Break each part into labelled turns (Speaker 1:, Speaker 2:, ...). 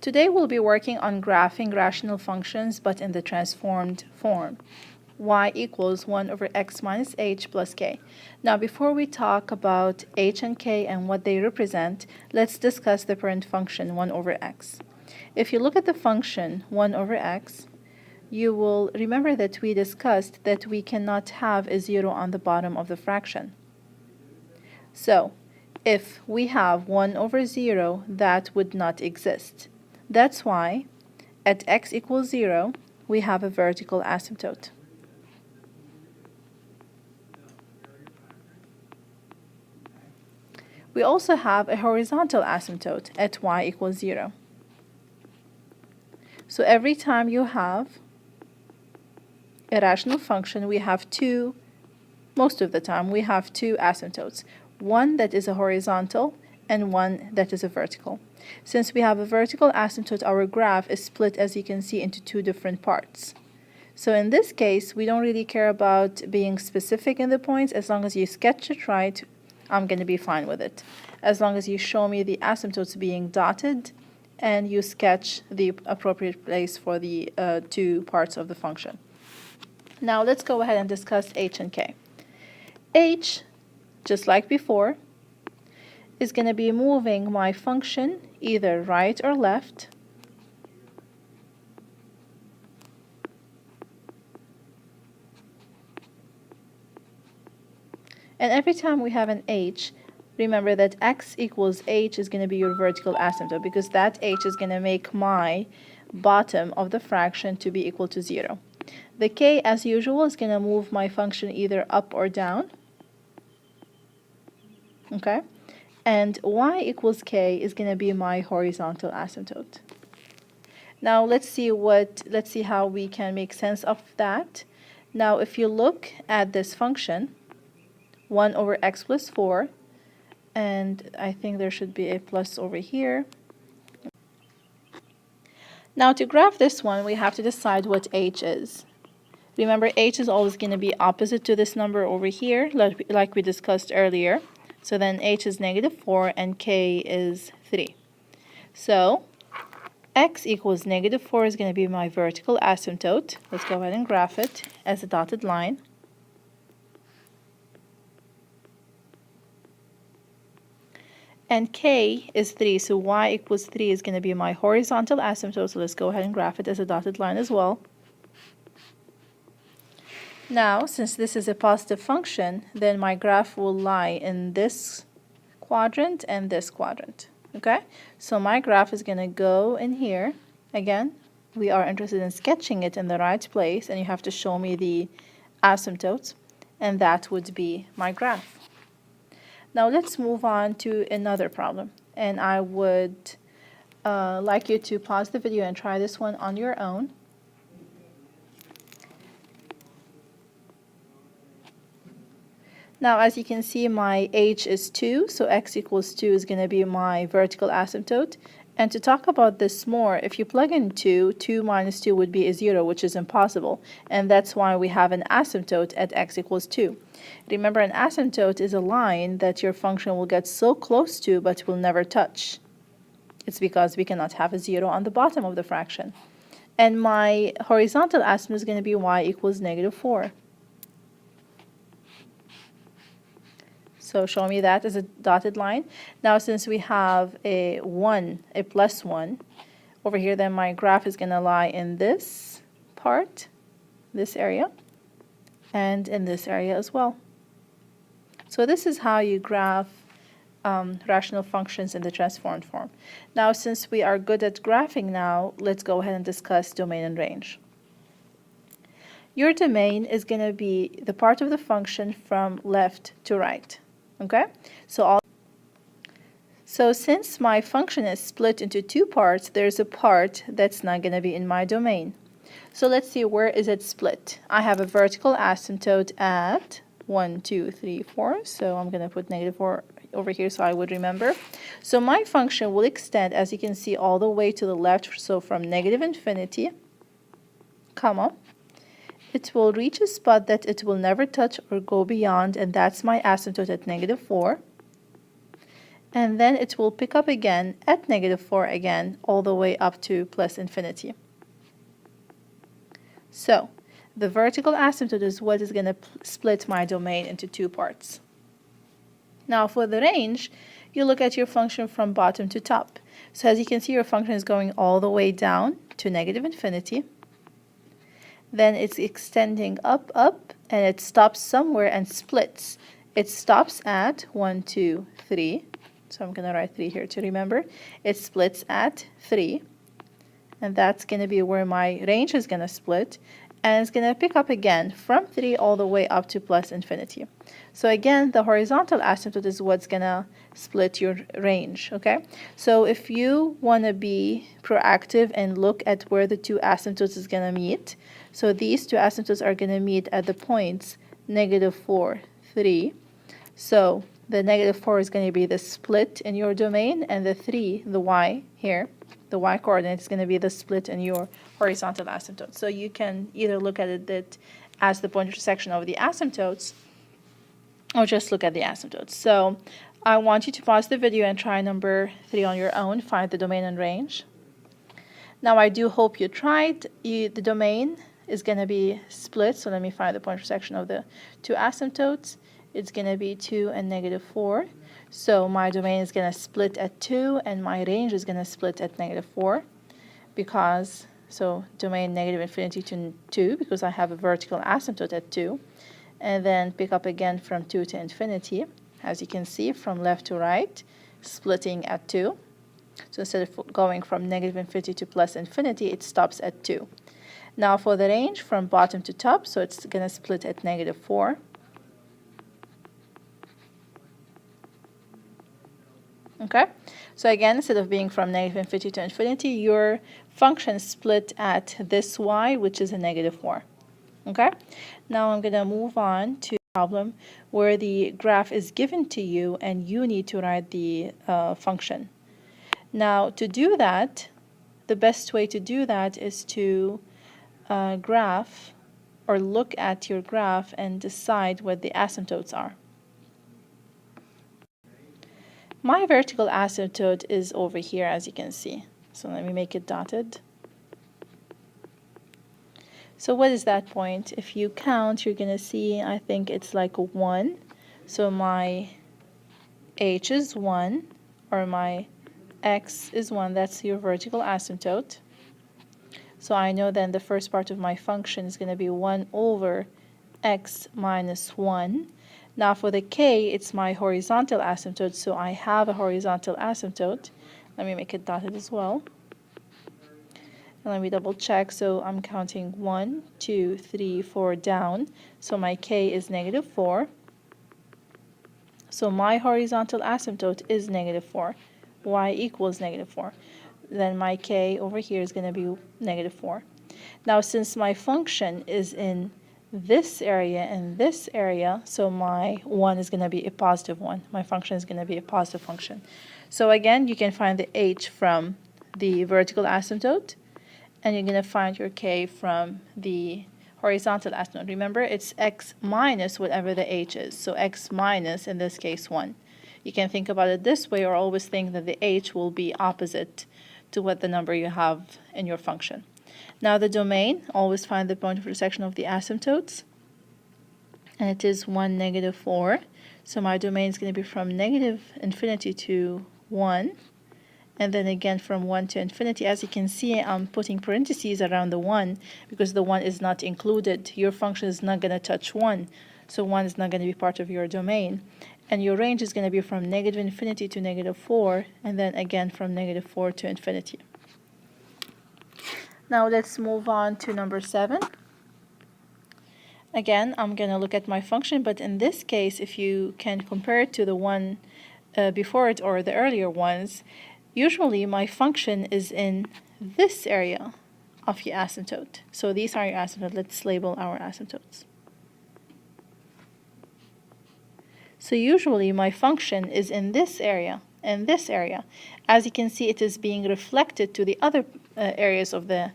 Speaker 1: Today we'll be working on graphing rational functions but in the transformed form. Y equals 1 over x minus h plus k. Now before we talk about h and k and what they represent, let's discuss the parent function 1 over x. If you look at the function 1 over x, you will remember that we discussed that we cannot have a 0 on the bottom of the fraction. So if we have 1 over 0, that would not exist. That's why at x equals 0, we have a vertical asymptote. We also have a horizontal asymptote at y equals 0. So every time you have a rational function, we have most of the time, we have two asymptotes. One that is a horizontal and one that is a vertical. Since we have a vertical asymptote, our graph is split, as you can see, into two different parts. So in this case, we don't really care about being specific in the points. As long as you sketch it right, I'm going to be fine with it. As long as you show me the asymptotes being dotted and you sketch the appropriate place for the two parts of the function. Now let's go ahead and discuss h and k. H, just like before, is going to be moving my function either right or left. And every time we have an h, remember that x equals h is going to be your vertical asymptote, because that h is going to make my bottom of the fraction to be equal to 0. The k, as usual, is going to move my function either up or down. Okay? And y equals k is going to be my horizontal asymptote. Now let's see how we can make sense of that. Now if you look at this function, 1 over x plus 4, and I think there should be a plus over here. Now to graph this one, we have to decide what h is. Remember, h is always going to be opposite to this number over here, like we discussed earlier. So then h is -4 and k is 3. So x equals -4 is going to be my vertical asymptote. Let's go ahead and graph it as a dotted line. And k is 3, so y equals 3 is going to be my horizontal asymptote. So let's go ahead and graph it as a dotted line as well. Now, since this is a positive function, then my graph will lie in this quadrant and this quadrant. Okay? So my graph is going to go in here. Again, we are interested in sketching it in the right place, and you have to show me the asymptotes, and that would be my graph. Now let's move on to another problem, and I would like you to pause the video and try this one on your own. Now, as you can see, my h is 2, so x equals 2 is going to be my vertical asymptote. And to talk about this more, if you plug in 2, 2 minus 2 would be a 0, which is impossible. And that's why we have an asymptote at x equals 2. Remember, an asymptote is a line that your function will get so close to but will never touch. It's because we cannot have a 0 on the bottom of the fraction. And my horizontal asymptote is going to be y equals -4. So show me that as a dotted line. Now since we have a plus 1 over here, then my graph is going to lie in this part, this area, and in this area as well. So this is how you graph rational functions in the transformed form. Now since we are good at graphing now, let's go ahead and discuss domain and range. Your domain is going to be the part of the function from left to right. Okay, so since my function is split into two parts, there's a part that's not going to be in my domain. So let's see, where is it split? I have a vertical asymptote at 1, 2, 3, 4. So I'm going to put -4 over here so I would remember. So my function will extend, as you can see, all the way to the left. So from -infinity, comma, it will reach a spot that it will never touch or go beyond, and that's my asymptote at -4. and then it will pick up again at -4 again, all the way up to plus infinity. So the vertical asymptote is what is going to split my domain into two parts. Now for the range, you look at your function from bottom to top. So as you can see, your function is going all the way down to -infinity. Then it's extending up, and it stops somewhere and splits. It stops at 1, 2, 3. So I'm going to write 3 here to remember. It splits at 3. And that's going to be where my range is going to split. And it's going to pick up again from 3 all the way up to plus infinity. So again, the horizontal asymptote is what's going to split your range, okay? So if you want to be proactive and look at where the two asymptotes is going to meet, so these two asymptotes are going to meet at the points -4, 3. So the -4 is going to be the split in your domain, and the 3, the y here, the y coordinate is going to be the split in your horizontal asymptote. So you can either look at it as the point intersection of the asymptotes, or just look at the asymptotes. So I want you to pause the video and try number 3 on your own, find the domain and range. Now I do hope you tried. The domain is going to be split, so let me find the point intersection of the two asymptotes. It's going to be 2 and -4. So my domain is going to split at 2, and my range is going to split at -4, because, so domain -infinity to 2, because I have a vertical asymptote at 2, and then pick up again from 2 to infinity, as you can see, from left to right, splitting at 2. So instead of going from -infinity to plus infinity, it stops at 2. Now for the range from bottom to top, so it's going to split at -4. Okay, so again, instead of being from -infinity to infinity, your function split at this y, which is a -4. Okay, now I'm going to move on to a problem where the graph is given to you and you need to write the function. Now to do that, the best way to do that is to graph or look at your graph and decide what the asymptotes are. My vertical asymptote is over here, as you can see. So let me make it dotted. So what is that point? If you count, you're going to see, I think it's like a 1. So my h is 1, or my x is 1. That's your vertical asymptote. So I know then the first part of my function is going to be 1 over x minus 1. Now for the k, it's my horizontal asymptote, so I have a horizontal asymptote. Let me make it dotted as well. And let me double check. So I'm counting 1, 2, 3, 4 down. So my k is -4. So my horizontal asymptote is -4. Y equals -4. Then my k over here is going to be -4. Now since my function is in this area and this area, so my 1 is going to be a positive 1. My function is going to be a positive function. So again, you can find the h from the vertical asymptote, and you're going to find your k from the horizontal asymptote. Remember, it's x minus whatever the h is. So x minus, in this case, 1. You can think about it this way, or always think that the h will be opposite to what the number you have in your function. Now the domain, always find the point of intersection of the asymptotes, and it is 1, -4. So my domain is going to be from -infinity to 1, and then again from 1 to infinity. As you can see, I'm putting parentheses around the 1 because the 1 is not included. Your function is not going to touch 1, so 1 is not going to be part of your domain. And your range is going to be from -infinity to -4, and then again from -4 to infinity. Now let's move on to number 7. Again, I'm going to look at my function, but in this case, if you can compare it to the one before it or the earlier ones, usually my function is in this area of your asymptote. So these are your asymptotes. Let's label our asymptotes. So usually my function is in this area and this area. As you can see, it is being reflected to the other areas of the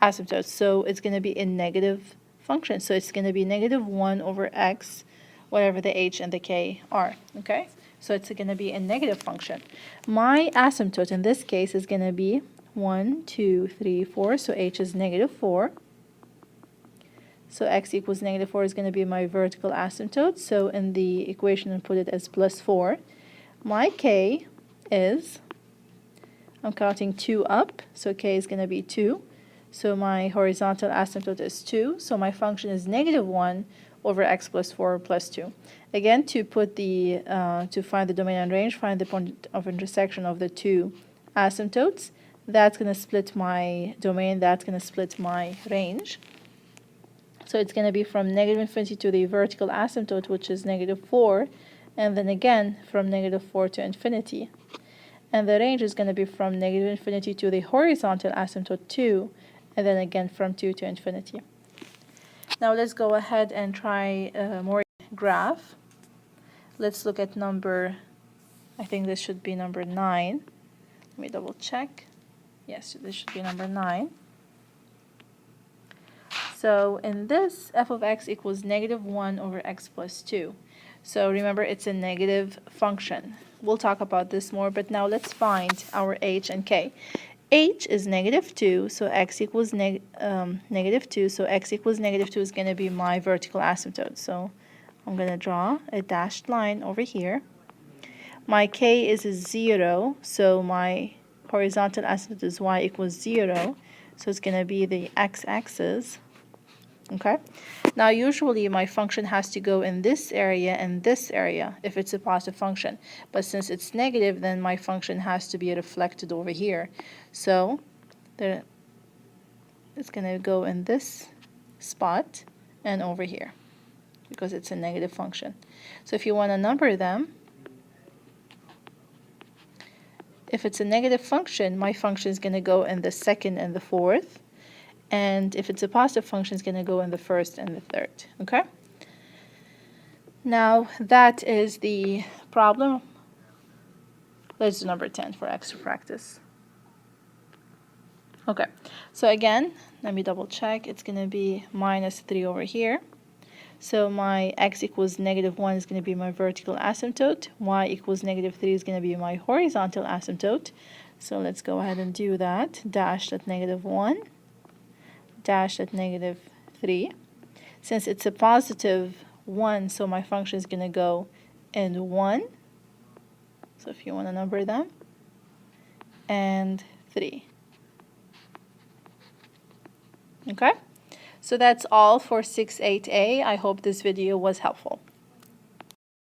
Speaker 1: asymptotes. So it's going to be a negative function. So it's going to be -1 over x, whatever the h and the k are. Okay? So it's going to be a negative function. My asymptote in this case is going to be 1, 2, 3, 4. So h is negative 4. So x equals negative 4 is going to be my vertical asymptote. So in the equation, I put it as plus 4. My k is, I'm counting 2 up, so k is going to be 2. So my horizontal asymptote is 2. So my function is negative 1 over x plus 4 plus 2. Again, to put the to find the domain and range, find the point of intersection of the two asymptotes. That's going to split my domain. That's going to split my range. So it's going to be from negative infinity to the vertical asymptote, which is negative 4, and then again from negative 4 to infinity. And the range is going to be from negative infinity to the horizontal asymptote 2, and then again from 2 to infinity. Now let's go ahead and try a more graph. Let's look at number, I think this should be number 9. Let me double check. Yes, this should be number 9. So in this, f of x equals negative 1 over x plus 2. So remember, it's a negative function. We'll talk about this more, but now let's find our h and k. H is negative 2, so x equals negative 2. So x equals negative 2 is going to be my vertical asymptote. So I'm going to draw a dashed line over here. My k is a 0, so my horizontal asymptote is y equals 0. So it's going to be the x-axis. Okay. Now usually my function has to go in this area and this area if it's a positive function. But since it's negative, then my function has to be reflected over here. So it's going to go in this spot and over here because it's a negative function. So if you want to number them, if it's a negative function, my function is going to go in the second and the fourth. And if it's a positive function, it's going to go in the first and the third. Okay? Now, that is the problem. Let's do number 10 for extra practice. Okay, so again, let me double check. It's going to be minus 3 over here. So my x equals negative 1 is going to be my vertical asymptote. Y equals negative 3 is going to be my horizontal asymptote. So let's go ahead and do that. Dashed at negative 1. Dash at negative 3. Since it's a positive 1, so my function is going to go in 1. So if you want to number them. And 3. Okay? So that's all for 6-8A. I hope this video was helpful.